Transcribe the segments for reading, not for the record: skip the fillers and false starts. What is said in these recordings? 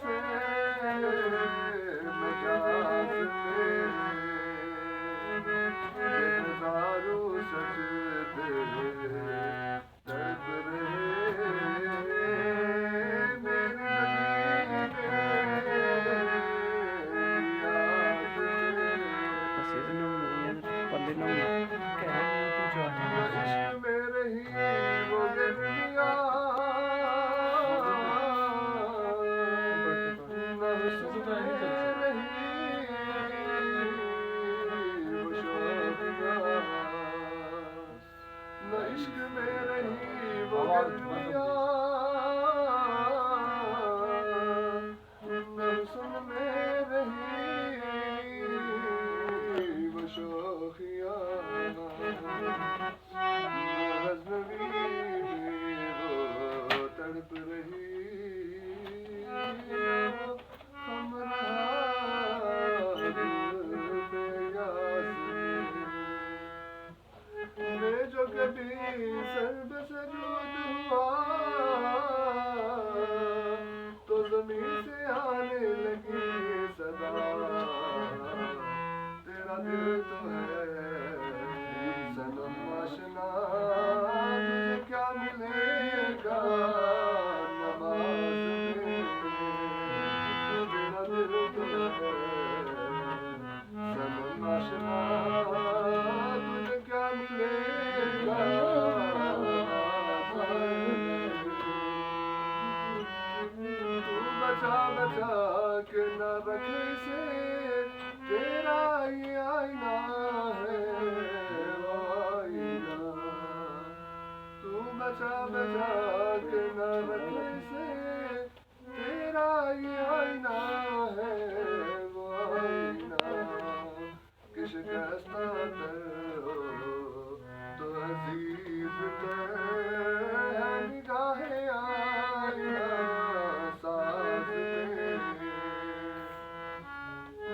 से मजाक में हजारों सजदे तड़प रहे मेरी इश्क में रही वो गर्मियाँ इश्क में रही वो गर्मियाँ नफ्सन में रही वो शौखियाँ गज़नवी में वो तड़प रही हमरा मैं जो कभी सर्ब सजूद हुआ तो ज़मीन से आने लगी सदा तेरा दिल तो है सनम आशना तुझे क्या मिलेगा नमाज में तेरा दिल तो है सनम आशना तुझे क्या मिलेगा तू बचा बचा के न रख इसे तेरा ये आईना है वो आईना तू बचा बचा के न रख इसे तेरा ये आईना है वो आईना कि शिकस्ता तर हो तो अजीज तर है निगाहें आईना साथ में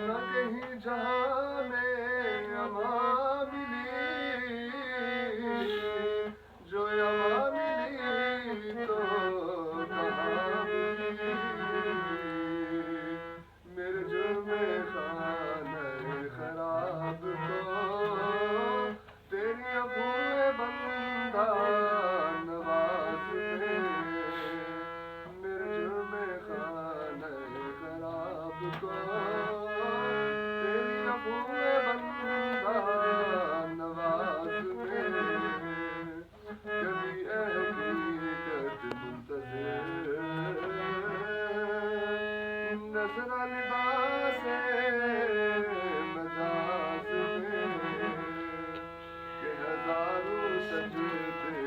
न कहीं जहाँ में अमा मिली जो अमा मिली तो कहाँ मिली मेरे जुर्म खाने खराब को तेरी अबूए बंदा नवाज में मेरे जुर्म खाने खराब को तेरी अबूए बंदा नवाज में कभी हकीकत मुंतज़िर नज़रा लिबास मजाज में के हजारों सजदे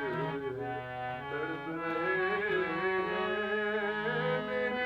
तड़प रहे मेरी